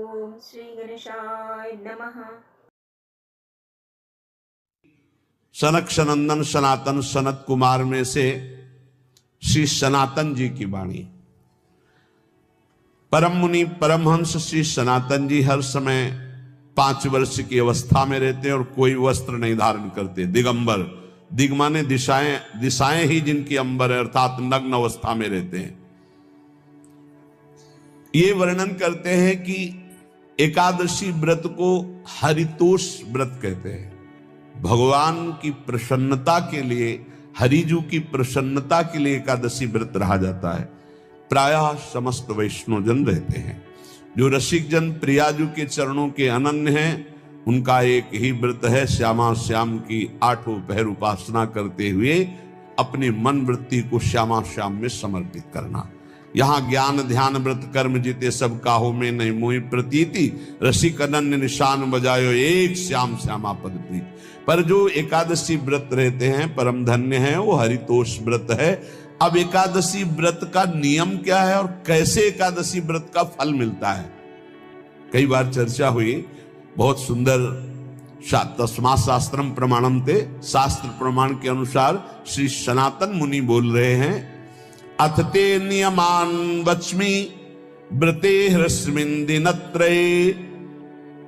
ओम श्री गणेशाय नमः। सनक सनंदन सनातन सनत कुमार में से श्री सनातन जी की वाणी। परम मुनि परमहंस श्री सनातन जी हर समय 5 वर्ष की अवस्था में रहते हैं और कोई वस्त्र नहीं धारण करते। दिगंबर, दिग माने दिशाएं, दिशाएं ही जिनकी अंबर है, अर्थात नग्न अवस्था में रहते हैं। ये वर्णन करते हैं कि एकादशी व्रत को हरितोष व्रत कहते हैं। भगवान की प्रसन्नता के लिए, हरिजू की प्रसन्नता के लिए एकादशी व्रत रहा जाता है। प्रायः समस्त वैष्णवजन रहते हैं। जो रसिक जन प्रियाजू के चरणों के अनन्य हैं, उनका एक ही व्रत है, श्यामा श्याम की 8 पहर उपासना करते हुए अपनी मन वृत्ति को श्यामा श्याम में समर्पित करना। यहाँ ज्ञान ध्यान व्रत कर्म जीते सब काहो में नहीं मोहि प्रतीति, रसिक अनन्य निशान बजायो एक श्याम श्यामा पद प्रीति। पर जो एकादशी व्रत रहते हैं परम धन्य है, वो हरितोष व्रत है। अब एकादशी व्रत का नियम क्या है और कैसे एकादशी व्रत का फल मिलता है, कई बार चर्चा हुई। बहुत सुंदर तस्मा शास्त्रम प्रमाणम ते, शास्त्र प्रमाण के अनुसार श्री सनातन मुनि बोल रहे हैं, अथ ते नियमान वच्मि व्रते ह्रस्मिन् दिनत्रये,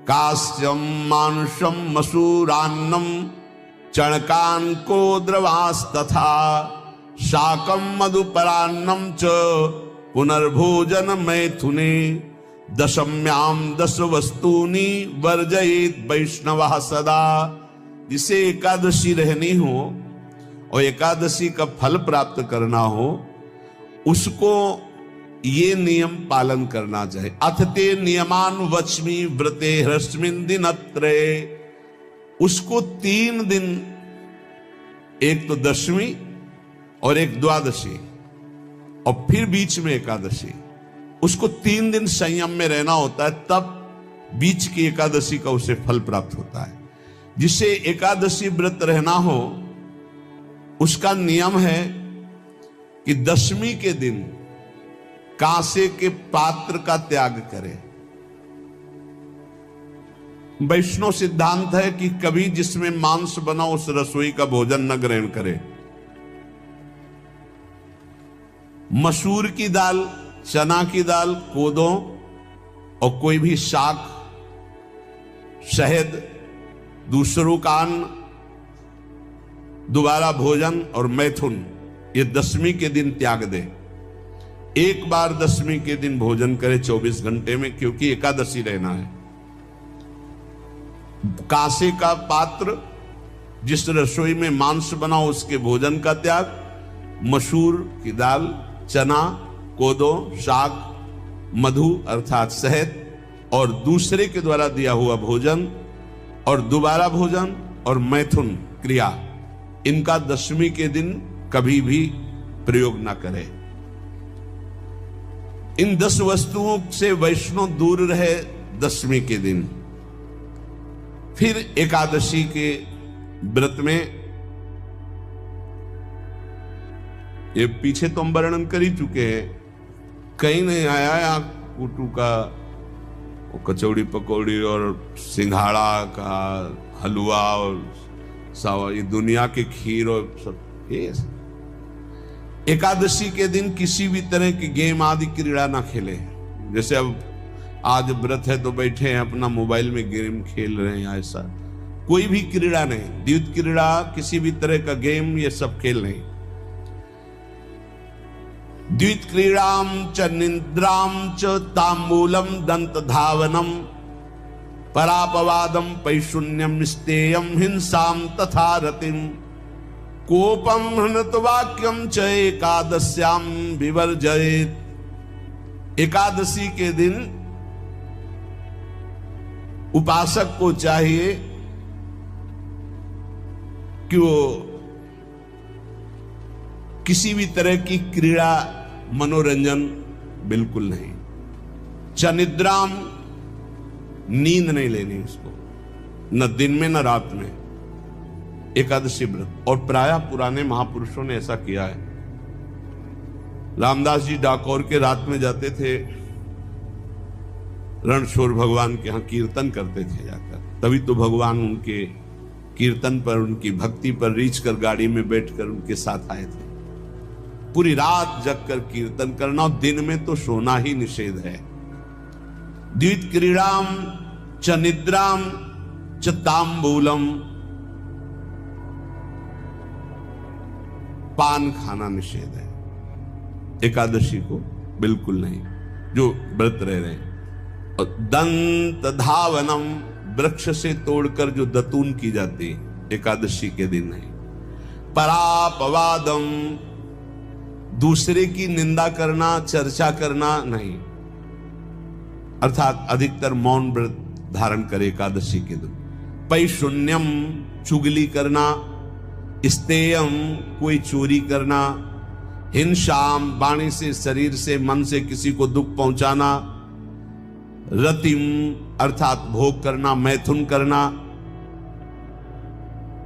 कास्यम मानुषम मसूरान्नम चणकान को द्रवास तथा, शाकम मधुपरान्नम च पुनर्भोजन मैथुने, दशम्याम 10 वस्तूनि वर्जयेत वैष्णवः सदा। जिसे एकादशी रहनी हो और एकादशी का फल प्राप्त करना हो, उसको ये नियम पालन करना चाहिए। अथ ते नियमान वच्मि व्रते ह्रस्मिन् दिनत्रये, उसको 3 दिन, एक तो दशमी और एक द्वादशी और फिर बीच में एकादशी, उसको 3 दिन संयम में रहना होता है, तब बीच की एकादशी का उसे फल प्राप्त होता है। जिसे एकादशी व्रत रहना हो, उसका नियम है कि दशमी के दिन कांसे के पात्र का त्याग करे। वैष्णव सिद्धांत है कि कभी जिसमें मांस बना उस रसोई का भोजन न ग्रहण करे। मसूर की दाल, चना की दाल, कोदों और कोई भी शाक, शहद, दूसरों का अन्न, दोबारा भोजन और मैथुन, ये दशमी के दिन त्याग दे। एक बार दशमी के दिन भोजन करे 24 घंटे में, क्योंकि एकादशी रहना है। कांसे का पात्र, जिस रसोई में मांस बना उसके भोजन का त्याग, मसूर की दाल, चना, कोदो, शाक, मधु अर्थात शहद और दूसरे के द्वारा दिया हुआ भोजन और दोबारा भोजन और मैथुन क्रिया, इनका दशमी के दिन कभी भी प्रयोग ना करें। इन 10 वस्तुओं से वैष्णव दूर रहे दशमी के दिन। फिर एकादशी के व्रत में, ये पीछे तो हम वर्णन कर ही चुके हैं, कहीं नहीं आया यहाँ कुटू का कचौड़ी पकौड़ी और सिंघाड़ा का हलवा और सावा, ये दुनिया के खीर और सब। ये एकादशी के दिन किसी भी तरह की गेम आदि क्रीड़ा ना खेले। जैसे अब आज व्रत है तो बैठे हैं अपना मोबाइल में गेम खेल रहे हैं, ऐसा कोई भी क्रीड़ा नहीं। द्वैत क्रीड़ा, किसी भी तरह का गेम, ये सब खेल नहीं। द्वैत क्रीड़ाम च निद्राम च तांबूलम दंत धावनम, परापवादम पैशून्यम स्तेयम हिंसाम तथा रतिम, कोपम हनत वाक्यम च एकादश्याम विवर्जयेत। एकादशी के दिन उपासक को चाहिए कि वो किसी भी तरह की क्रीड़ा, मनोरंजन बिल्कुल नहीं। चनिद्राम, नींद नहीं लेनी उसको, न दिन में न रात में। एकादशी व्रत, और प्रायः पुराने महापुरुषों ने ऐसा किया है। रामदास जी डाकोर के रात में जाते थे रणछोड़ भगवान के यहाँ कीर्तन करते थे जाकर, तभी तो भगवान उनके कीर्तन पर, उनकी भक्ति पर रीछ कर गाड़ी में बैठकर उनके साथ आए थे। पूरी रात जगकर कीर्तन करना, और दिन में तो सोना ही निषेध है। द्वित क्रीड़ाम च निद्राम च तांबूलम, पान खाना निषेध है एकादशी को, बिल्कुल नहीं, जो व्रत रह रहे हैं। और दंत धावनम, वृक्ष से तोड़कर जो दतून की जाती है एकादशी के दिन नहीं। परापवादम, दूसरे की निंदा करना, चर्चा करना नहीं, अर्थात अधिकतर मौन व्रत धारण करे एकादशी के दिन। पैशून्यम, चुगली करना। स्तेयम, कोई चोरी करना। हिंसाम, वाणी से, शरीर से, मन से किसी को दुख पहुंचाना। रतिम, अर्थात भोग करना, मैथुन करना।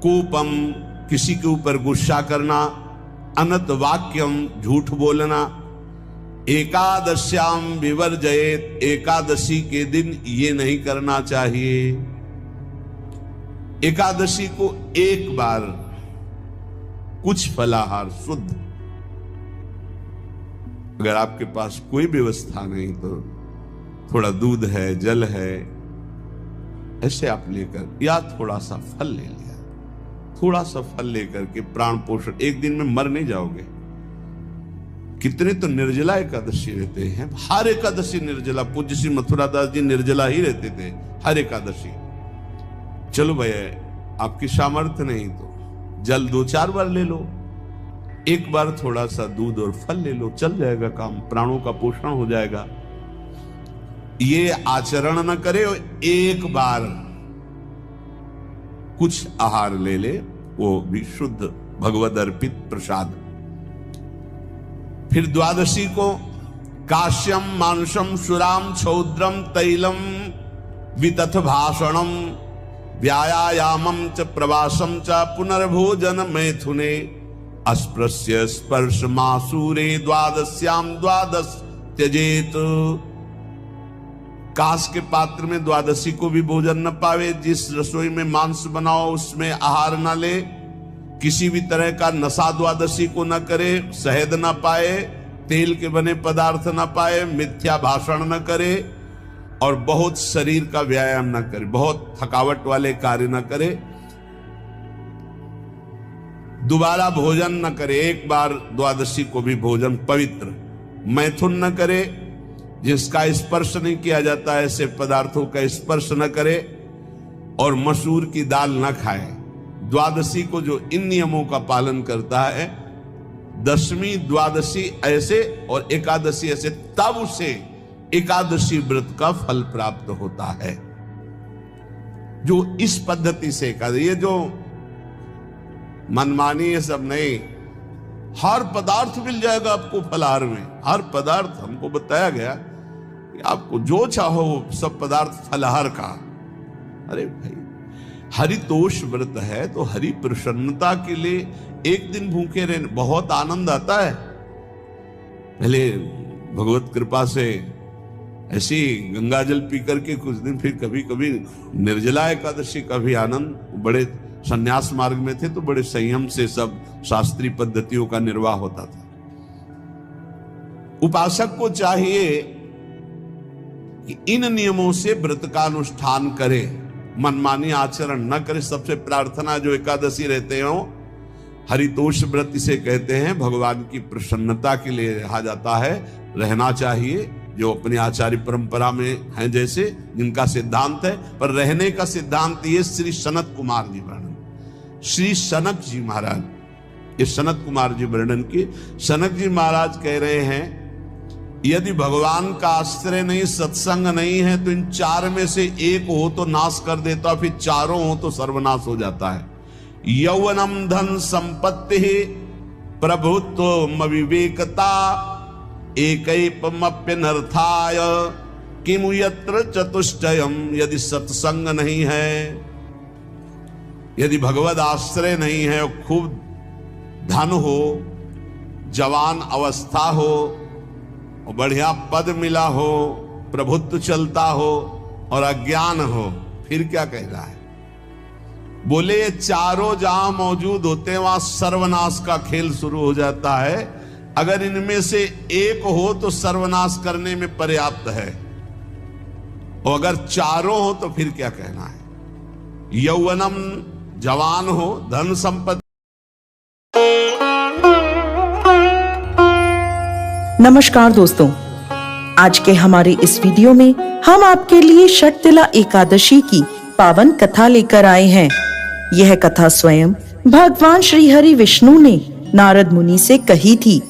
कोपम, किसी के ऊपर गुस्सा करना। अनत वाक्यम, झूठ बोलना। एकादश्याम विवर्जयेत, एकादशी के दिन ये नहीं करना चाहिए। एकादशी को एक बार कुछ फलाहार शुद्ध, अगर आपके पास कोई व्यवस्था नहीं तो थोड़ा दूध है, जल है, ऐसे आप लेकर, या थोड़ा सा फल ले लिया, थोड़ा सा फल लेकर के प्राण पोषण, एक दिन में मर नहीं जाओगे। कितने तो निर्जला एकादशी रहते हैं, हर एकादशी निर्जला। पूज्य श्री मथुरा दास जी निर्जला ही रहते थे हर एकादशी। चलो भैया आपकी सामर्थ्य नहीं तो जल 2-4 बार ले लो, एक बार थोड़ा सा दूध और फल ले लो, चल जाएगा काम, प्राणों का पोषण हो जाएगा। ये आचरण न करे, एक बार कुछ आहार ले ले, वो भी शुद्ध भगवद अर्पित प्रसाद। फिर द्वादशी को काश्यम मांसम सुराम छौद्रम तैलम वितथ भाषणम व्यायामम च प्रवासम च पुनर्भोजन मैथुने अस्पृश्य स्पर्श मासूरे द्वादश्याम द्वादश त्यजेत। कांस के पात्र में द्वादशी को भी भोजन न पावे। जिस रसोई में मांस बनाओ उसमें आहार न ले। किसी भी तरह का नशा द्वादशी को न करे। शहद न पाए, तेल के बने पदार्थ न पाए, मिथ्या भाषण न करे और बहुत शरीर का व्यायाम न करे, बहुत थकावट वाले कार्य न करे। दोबारा भोजन न करे, एक बार द्वादशी को भी भोजन पवित्र। मैथुन न करे, जिसका स्पर्श नहीं किया जाता ऐसे पदार्थों का स्पर्श न करे, और मसूर की दाल न खाए। द्वादशी को जो इन नियमों का पालन करता है, दशमी द्वादशी ऐसे और एकादशी ऐसे, तब उसे एकादशी व्रत का फल प्राप्त होता है। जो इस पद्धति से एकादशी, ये जो मनमानी है सब नहीं, हर पदार्थ मिल जाएगा आपको फलाहार में। हर पदार्थ हमको बताया गया कि आपको जो चाहो सब पदार्थ फलाहार का। अरे भाई, हरितोष व्रत है तो हरि प्रसन्नता के लिए एक दिन भूखे रहने बहुत आनंद आता है। पहले भगवत कृपा से ऐसी गंगा जल पी करके कुछ दिन, फिर कभी कभी निर्जला एकादशी का भी आनंद। बड़े संन्यास मार्ग में थे तो बड़े संयम से सब शास्त्रीय पद्धतियों का निर्वाह होता था। उपासक को चाहिए कि इन नियमों से व्रत का अनुष्ठान करे, मनमानी आचरण न करे। सबसे प्रार्थना जो एकादशी रहते हो, हरितोष व्रत इसे कहते हैं, भगवान की प्रसन्नता के लिए रहा जाता है, रहना चाहिए। जो अपनी आचार्य परंपरा में है, जैसे जिनका सिद्धांत है, पर रहने का सिद्धांत ये श्री सनत कुमार जी वर्णन, श्री सनक जी महाराज, ये सनत कुमार जी वर्णन की। सनक जी महाराज कह रहे हैं, यदि भगवान का आश्रय नहीं, सत्संग नहीं है, तो इन 4 में से एक हो तो नाश कर देता, फिर चारों हो तो सर्वनाश हो जाता है। यौवनम धन संपत्ति प्रभुत्व विवेकता एकैपमप्यनर्थाय किमु यत्र चतुष्टयम। यदि सत्संग नहीं है, यदि भगवद आश्रय नहीं है, खूब धन हो, जवान अवस्था हो, बढ़िया पद मिला हो, प्रभुत्व चलता हो और अज्ञान हो, फिर क्या कहना है? बोले ये चारों जहां मौजूद होते हैं वहां सर्वनाश का खेल शुरू हो जाता है। अगर इनमें से एक हो तो सर्वनाश करने में पर्याप्त है, और अगर चारों हो तो फिर क्या कहना है? यौवनम जवान हो, धन संपत्ति। नमस्कार दोस्तों, आज के हमारे इस वीडियो में हम आपके लिए षटतिला एकादशी की पावन कथा लेकर आए हैं। यह कथा स्वयं भगवान श्री हरि विष्णु ने नारद मुनि से कही थी।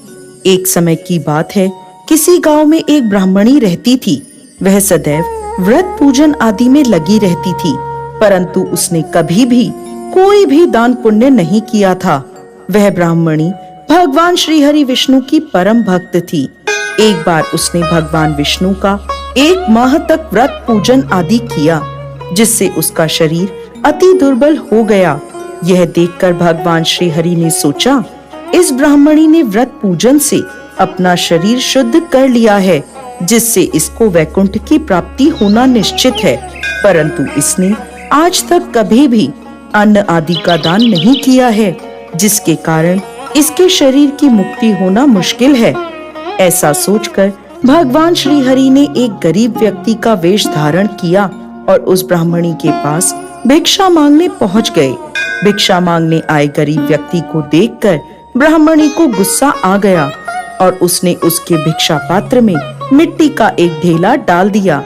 एक समय की बात है, किसी गांव में एक ब्राह्मणी रहती थी। वह सदैव व्रत पूजन आदि में लगी रहती थी, परंतु उसने कभी भी कोई भी दान पुण्य नहीं किया था। वह ब्राह्मणी भगवान श्री हरि विष्णु की परम भक्त थी। एक बार उसने भगवान विष्णु का 1 माह तक व्रत पूजन आदि किया, जिससे उसका शरीर अति दुर्बल हो गया। यह देखकर भगवान श्री हरि ने सोचा, इस ब्राह्मणी ने व्रत पूजन से अपना शरीर शुद्ध कर लिया है, जिससे इसको वैकुंठ की प्राप्ति होना निश्चित है। परंतु इसने आज तक कभी भी अन्न आदि का दान नहीं किया है, जिसके कारण इसके शरीर की मुक्ति होना मुश्किल है। ऐसा सोचकर भगवान श्री हरि ने एक गरीब व्यक्ति का वेश धारण किया और उस ब्राह्मणी के पास भिक्षा मांगने पहुंच गए। भिक्षा मांगने आए गरीब व्यक्ति को देखकर ब्राह्मणी को गुस्सा आ गया और उसने उसके भिक्षा पात्र में मिट्टी का एक ढेला डाल दिया।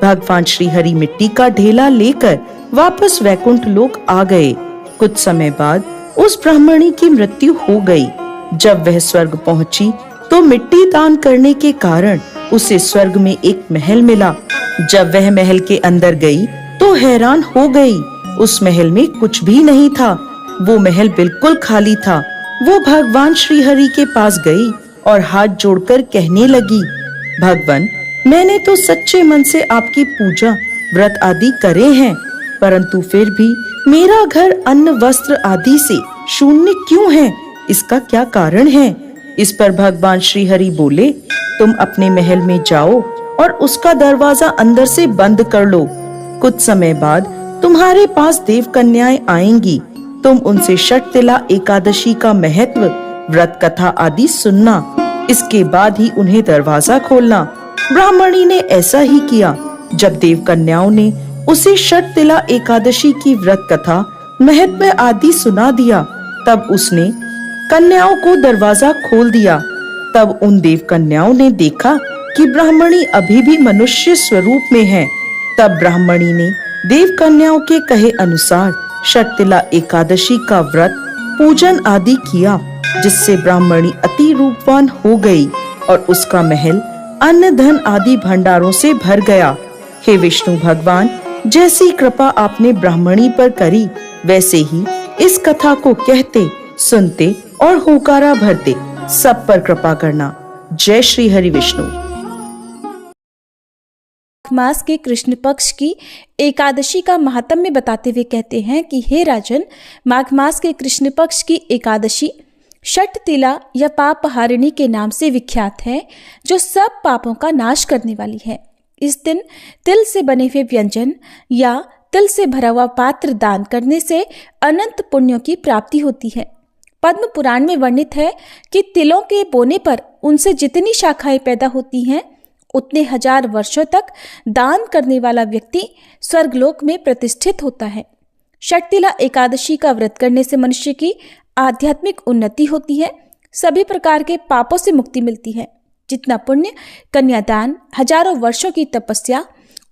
भगवान श्री हरि मिट्टी का ढेला लेकर वापस वैकुंठ लोक आ गए। कुछ समय बाद उस ब्राह्मणी की मृत्यु हो गई। जब वह स्वर्ग पहुंची तो मिट्टी दान करने के कारण उसे स्वर्ग में एक महल मिला। जब वह महल के अंदर गई तो हैरान हो गई। उस महल में कुछ भी नहीं था। वो महल बिल्कुल खाली था। वो भगवान श्री हरि के पास गई और हाथ जोड़कर कहने लगी, भगवान, मैंने तो सच्चे मन से आपकी पूजा व्रत आदि करे हैं, परंतु फिर भी मेरा घर अन्न वस्त्र आदि से शून्य क्यों है? इसका क्या कारण है? इस पर भगवान श्री हरि बोले, तुम अपने महल में जाओ और उसका दरवाजा अंदर से बंद कर लो। कुछ समय बाद तुम्हारे पास देव कन्याएं आएंगी। तुम उनसे षटतिला एकादशी का महत्व, व्रत कथा आदि सुनना। इसके बाद ही उन्हें दरवाजा खोलना। ब्राह्मणी ने ऐसा ही किया। जब देव कन्याओं ने उसे षटतिला एकादशी की व्रत कथा महत्व आदि सुना दिया, तब उसने कन्याओं को दरवाजा खोल दिया। तब उन देव कन्याओं ने देखा कि ब्राह्मणी अभी भी मनुष्य स्वरूप में है। तब ब्राह्मणी ने देव कन्याओं के कहे अनुसार षटतिला एकादशी का व्रत पूजन आदि किया, जिससे ब्राह्मणी अति रूपवान हो गई और उसका महल अन्न धन आदि भंडारों से भर गया। हे विष्णु भगवान, जैसी कृपा आपने ब्राह्मणी पर करी, वैसे ही इस कथा को कहते, सुनते और होकारा भरते सब पर कृपा करना। जय श्री हरि विष्णु। मास के कृष्ण पक्ष की एकादशी का महात्म्य बताते हुए कहते हैं कि हे राजन, माघ मास के कृष्ण पक्ष की एकादशी षटतिला या पापहारिणी के नाम से विख्यात है, जो सब पापों का नाश करने वाली है। इस दिन तिल से बने हुए व्यंजन या तिल से भरा हुआ पात्र दान करने से अनंत पुण्यों की प्राप्ति होती है। पद्म पुराण में वर्णित है कि तिलों के बोने पर उनसे जितनी शाखाएं पैदा होती हैं, उतने 1000 वर्षों तक दान करने वाला व्यक्ति स्वर्गलोक में प्रतिष्ठित होता है। षटतिला एकादशी का व्रत करने से मनुष्य की आध्यात्मिक उन्नति होती है, सभी प्रकार के पापों से मुक्ति मिलती है। जितना पुण्य कन्यादान, हजारों वर्षों की तपस्या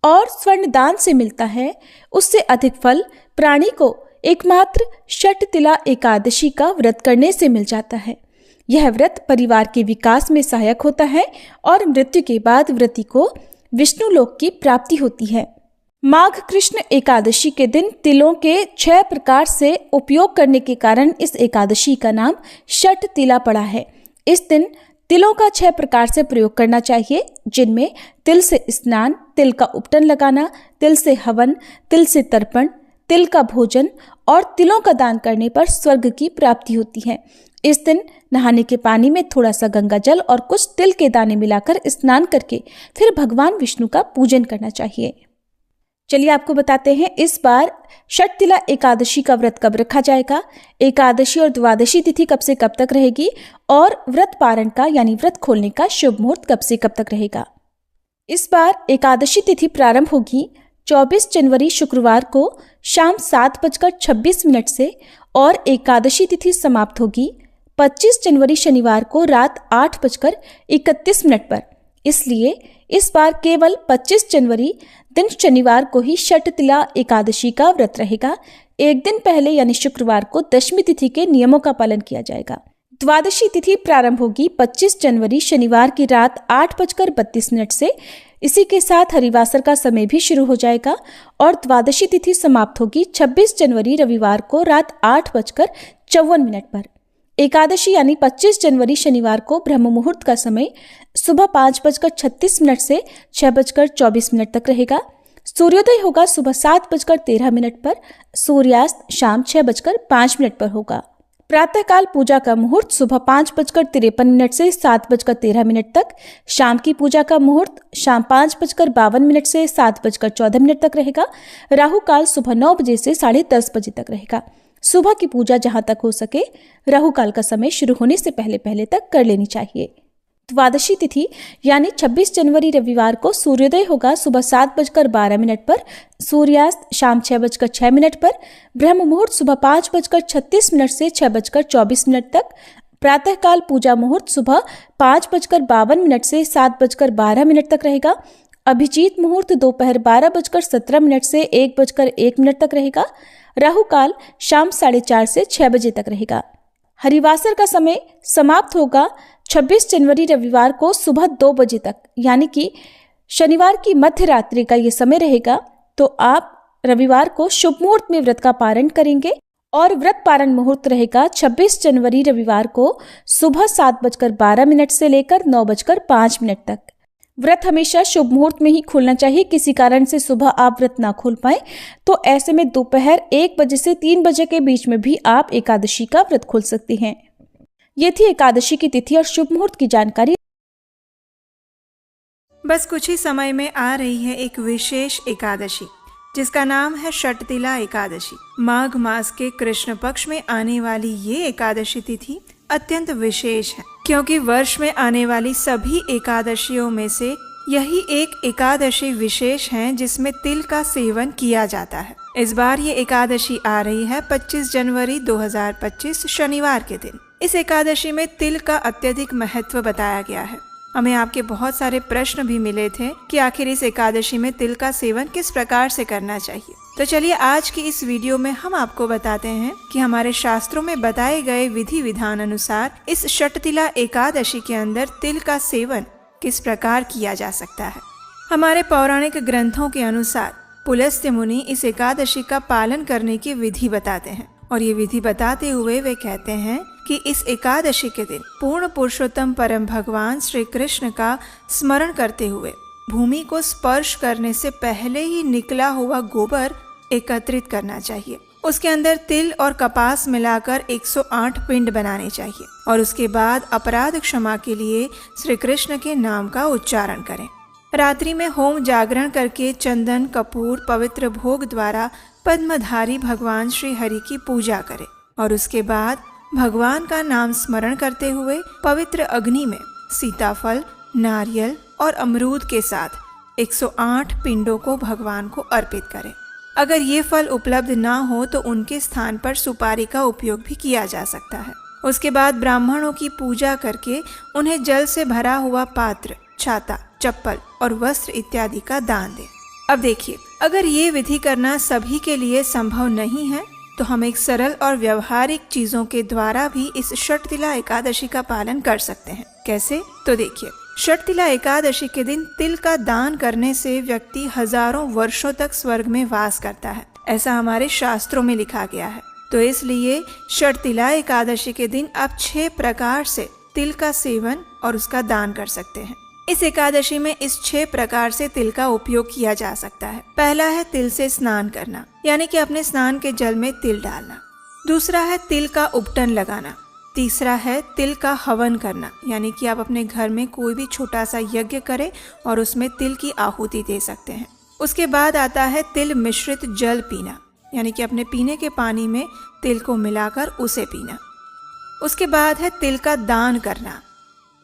और स्वर्ण दान से मिलता है, उससे अधिक फल प्राणी को एकमात्र षटतिला एकादशी का व्रत करने से मिल जाता है। यह व्रत परिवार के विकास में सहायक होता है और मृत्यु के बाद व्रती को विष्णु लोक की प्राप्ति होती है। माघ कृष्ण एकादशी के दिन तिलों के 6 प्रकार से उपयोग करने के कारण इस एकादशी का नाम षटतिला पड़ा है। इस दिन तिलों का 6 प्रकार से प्रयोग करना चाहिए, जिनमें तिल से स्नान, तिल का उपटन लगाना, तिल से हवन, तिल से तर्पण, तिल का भोजन और तिलों का दान करने पर स्वर्ग की प्राप्ति होती है। इस दिन नहाने के पानी में थोड़ा सा गंगा जल और कुछ तिल के दाने मिलाकर स्नान करके फिर भगवान विष्णु का पूजन करना चाहिए। चलिए आपको बताते हैं इस बार षटतिला एकादशी का व्रत कब रखा जाएगा, एकादशी और द्वादशी तिथि कब से कब तक रहेगी और व्रत पारण का यानी व्रत खोलने का शुभ मुहूर्त कब से कब तक रहेगा। इस बार एकादशी तिथि प्रारंभ होगी 24 जनवरी शुक्रवार को शाम 7:26 से और एकादशी तिथि समाप्त होगी 25 जनवरी शनिवार को रात 8:31 पर। इसलिए इस बार केवल 25 जनवरी दिन शनिवार को ही षटतिला एकादशी का व्रत रहेगा। एक दिन पहले यानी शुक्रवार को दशमी तिथि के नियमों का पालन किया जाएगा। द्वादशी तिथि प्रारंभ होगी 25 जनवरी शनिवार की रात 8:32 से। इसी के साथ हरिवासर का समय भी शुरू हो जाएगा और द्वादशी तिथि समाप्त होगी 26 जनवरी रविवार को रात 8:54 पर। एकादशी यानी 25 जनवरी शनिवार को ब्रह्म मुहूर्त का समय सुबह 5:36 से 6:24 तक रहेगा। सूर्योदय होगा सुबह 7:13 पर, सूर्यास्त शाम 6:05 पर होगा। प्रातःकाल पूजा का मुहूर्त सुबह 5:53 से 7:13 तक, शाम की पूजा का मुहूर्त शाम 5:52 से 7:14 तक रहेगा। राहु काल सुबह 9 बजे से 10:30 बजे तक रहेगा। सुबह की पूजा जहां तक हो सके राहु काल का समय शुरू होने से पहले तक कर लेनी चाहिए। द्वादशी तिथि यानी 26 जनवरी रविवार को सूर्योदय होगा सुबह 7:12 पर, सूर्यास्त शाम 6:06 पर, ब्रह्म मुहूर्त सुबह 5:36 से 6:24 तक, प्रातःकाल पूजा मुहूर्त सुबह 5:52 से 7:12 तक रहेगा। अभिजीत मुहूर्त दोपहर 12:17 से 1:01 तक रहेगा। राहु काल शाम 4:30 से 6 बजे तक रहेगा। हरिवासर का समय समाप्त होगा 26 जनवरी रविवार को सुबह 2 बजे तक, यानी कि शनिवार की मध्य रात्रि का ये समय रहेगा। तो आप रविवार को शुभ मुहूर्त में व्रत का पारण करेंगे और व्रत पारण मुहूर्त रहेगा 26 जनवरी रविवार को सुबह 7:12 से लेकर 9:05 तक। व्रत हमेशा शुभ मुहूर्त में ही खोलना चाहिए। किसी कारण से सुबह आप व्रत ना खोल पाए तो ऐसे में दोपहर 1 बजे से 3 बजे के बीच में भी आप एकादशी का व्रत खोल सकते हैं। ये थी एकादशी की तिथि और शुभ मुहूर्त की जानकारी। बस कुछ ही समय में आ रही है एक विशेष एकादशी जिसका नाम है षटतिला एकादशी। माघ मास के कृष्ण पक्ष में आने वाली ये एकादशी तिथि अत्यंत विशेष है क्योंकि वर्ष में आने वाली सभी एकादशियों में से यही एक एकादशी विशेष है जिसमें तिल का सेवन किया जाता है। इस बार ये एकादशी आ रही है 25 जनवरी 2025 शनिवार के दिन। इस एकादशी में तिल का अत्यधिक महत्व बताया गया है। हमें आपके बहुत सारे प्रश्न भी मिले थे कि आखिर इस एकादशी में तिल का सेवन किस प्रकार से करना चाहिए। तो चलिए आज की इस वीडियो में हम आपको बताते हैं कि हमारे शास्त्रों में बताए गए विधि विधान अनुसार इस षटतिला एकादशी के अंदर तिल का सेवन किस प्रकार किया जा सकता है। हमारे पौराणिक ग्रंथों के अनुसार पुलस्त्य मुनि इस एकादशी का पालन करने की विधि बताते हैं और ये विधि बताते हुए वे कहते हैं कि इस एकादशी के दिन पूर्ण पुरुषोत्तम परम भगवान श्री कृष्ण का स्मरण करते हुए भूमि को स्पर्श करने से पहले ही निकला हुआ गोबर एकत्रित करना चाहिए। उसके अंदर तिल और कपास मिलाकर 108 पिंड बनाने चाहिए और उसके बाद अपराध क्षमा के लिए श्री कृष्ण के नाम का उच्चारण करें। रात्रि में होम जागरण करके चंदन कपूर पवित्र भोग द्वारा पद्मधारी भगवान श्री हरि की पूजा करें और उसके बाद भगवान का नाम स्मरण करते हुए पवित्र अग्नि में सीताफल, नारियल और अमरूद के साथ 108 पिंडों को भगवान को अर्पित करें। अगर ये फल उपलब्ध ना हो तो उनके स्थान पर सुपारी का उपयोग भी किया जा सकता है। उसके बाद ब्राह्मणों की पूजा करके उन्हें जल से भरा हुआ पात्र, छाता, चप्पल और वस्त्र इत्यादि का दान दें। अब देखिए, अगर ये विधि करना सभी के लिए संभव नहीं है तो हम एक सरल और व्यवहारिक चीजों के द्वारा भी इस षटतिला एकादशी का पालन कर सकते हैं। कैसे? तो देखिए, षटतिला एकादशी के दिन तिल का दान करने से व्यक्ति हजारों वर्षों तक स्वर्ग में वास करता है, ऐसा हमारे शास्त्रों में लिखा गया है। तो इसलिए षटतिला एकादशी के दिन आप 6 प्रकार से तिल का सेवन और उसका दान कर सकते हैं। इस एकादशी में इस 6 प्रकार से तिल का उपयोग किया जा सकता है। पहला है तिल से स्नान करना, यानी कि अपने स्नान के जल में तिल डालना। दूसरा है तिल का उपटन लगाना। तीसरा है तिल का हवन करना, यानी कि आप अपने घर में कोई भी छोटा सा यज्ञ करें और उसमें तिल की आहुति दे सकते हैं। उसके बाद आता है तिल मिश्रित जल पीना, यानी कि अपने पीने के पानी में तिल को मिलाकर उसे पीना। उसके बाद है तिल का दान करना।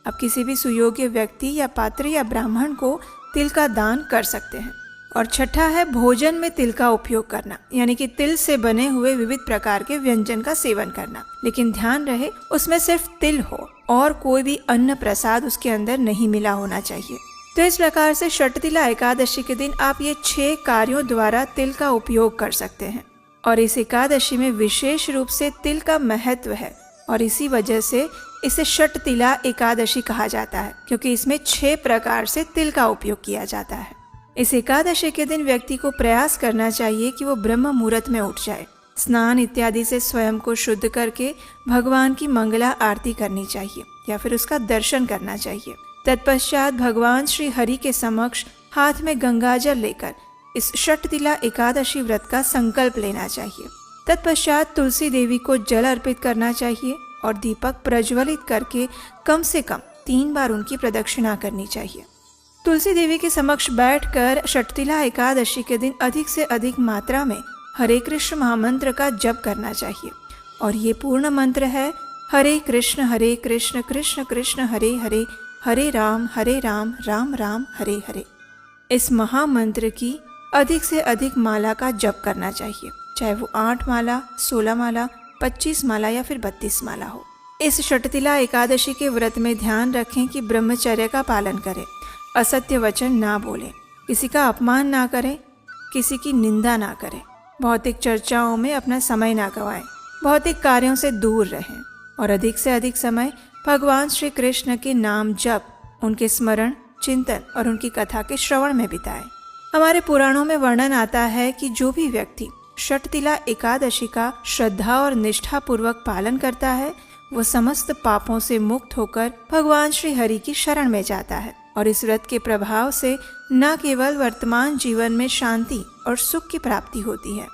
आप किसी भी सुयोग्य व्यक्ति या पात्र या ब्राह्मण को तिल का दान कर सकते हैं। और छठा है भोजन में तिल का उपयोग करना, यानी कि तिल से बने हुए विविध प्रकार के व्यंजन का सेवन करना, लेकिन ध्यान रहे उसमें सिर्फ तिल हो और कोई भी अन्न प्रसाद उसके अंदर नहीं मिला होना चाहिए। तो इस प्रकार से षटतिला एकादशी के दिन आप ये 6 कार्यों द्वारा तिल का उपयोग कर सकते हैं। और इस एकादशी में विशेष रूप से तिल का महत्व है और इसी वजह से इसे षटतिला एकादशी कहा जाता है, क्योंकि इसमें 6 प्रकार से तिल का उपयोग किया जाता है। इस एकादशी के दिन व्यक्ति को प्रयास करना चाहिए कि वो ब्रह्म मुहूर्त में उठ जाए, स्नान इत्यादि से स्वयं को शुद्ध करके भगवान की मंगला आरती करनी चाहिए या फिर उसका दर्शन करना चाहिए। तत्पश्चात भगवान श्री हरि के समक्ष हाथ में गंगाजल लेकर इस षटतिला एकादशी व्रत का संकल्प लेना चाहिए। तत्पश्चात तुलसी देवी को जल अर्पित करना चाहिए और दीपक प्रज्वलित करके कम से कम 3 बार उनकी प्रदक्षिणा करनी चाहिए। तुलसी देवी के समक्ष बैठकर षटतिला एकादशी के दिन अधिक से अधिक मात्रा में हरे कृष्ण महामंत्र का जप करना चाहिए। और ये पूर्ण मंत्र है हरे कृष्ण कृष्ण कृष्ण हरे हरे, हरे राम राम राम हरे हरे। इस महामंत्र की अधिक से अधिक माला का जप करना चाहिए, चाहे वो 8 माला, 16 माला, 25 माला या फिर 32 माला हो। इस षटतिला एकादशी के व्रत में ध्यान रखें कि ब्रह्मचर्य का पालन करें, असत्य वचन ना बोलें, किसी का अपमान ना करें, किसी की निंदा ना करें, भौतिक चर्चाओं में अपना समय ना गवाएं, भौतिक कार्यों से दूर रहें और अधिक से अधिक समय भगवान श्री कृष्ण के नाम जप, उनके स्मरण, चिंतन और उनकी कथा के श्रवण में बिताएं। हमारे पुराणों में वर्णन आता है कि जो भी व्यक्ति षटतिला एकादशी का श्रद्धा और निष्ठा पूर्वक पालन करता है वो समस्त पापों से मुक्त होकर भगवान श्री हरि की शरण में जाता है। और इस व्रत के प्रभाव से न केवल वर्तमान जीवन में शांति और सुख की प्राप्ति होती है,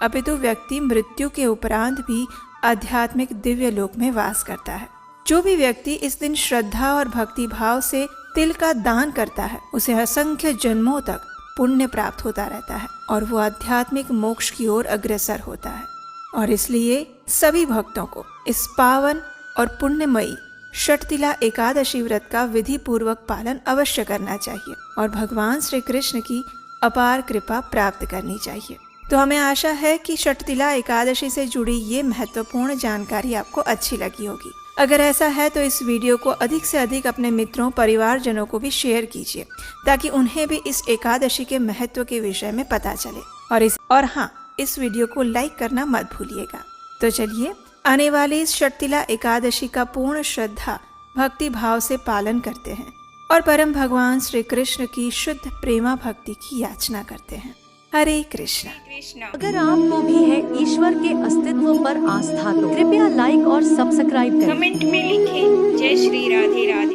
अपितु व्यक्ति मृत्यु के उपरांत भी आध्यात्मिक दिव्य लोक में वास करता है। जो भी व्यक्ति इस दिन श्रद्धा और भक्ति भाव से तिल का दान करता है उसे असंख्य जन्मों तक पुण्य प्राप्त होता रहता है और वो आध्यात्मिक मोक्ष की ओर अग्रसर होता है। और इसलिए सभी भक्तों को इस पावन और पुण्यमयी षटतिला एकादशी व्रत का विधि पूर्वक पालन अवश्य करना चाहिए और भगवान श्री कृष्ण की अपार कृपा प्राप्त करनी चाहिए। तो हमें आशा है कि षटतिला एकादशी से जुड़ी ये महत्वपूर्ण जानकारी आपको अच्छी लगी होगी। अगर ऐसा है तो इस वीडियो को अधिक से अधिक अपने मित्रों, परिवारजनों को भी शेयर कीजिए ताकि उन्हें भी इस एकादशी के महत्व के विषय में पता चले। और हाँ, इस वीडियो को लाइक करना मत भूलिएगा। तो चलिए आने वाली इस षटतिला एकादशी का पूर्ण श्रद्धा भक्ति भाव से पालन करते हैं और परम भगवान श्री कृष्ण की शुद्ध प्रेमा भक्ति की याचना करते हैं। हरे कृष्ण। अगर आपको भी है ईश्वर के अस्तित्व पर आस्था तो कृपया लाइक और सब्सक्राइब करें। कमेंट में लिखें जय श्री राधे राधे।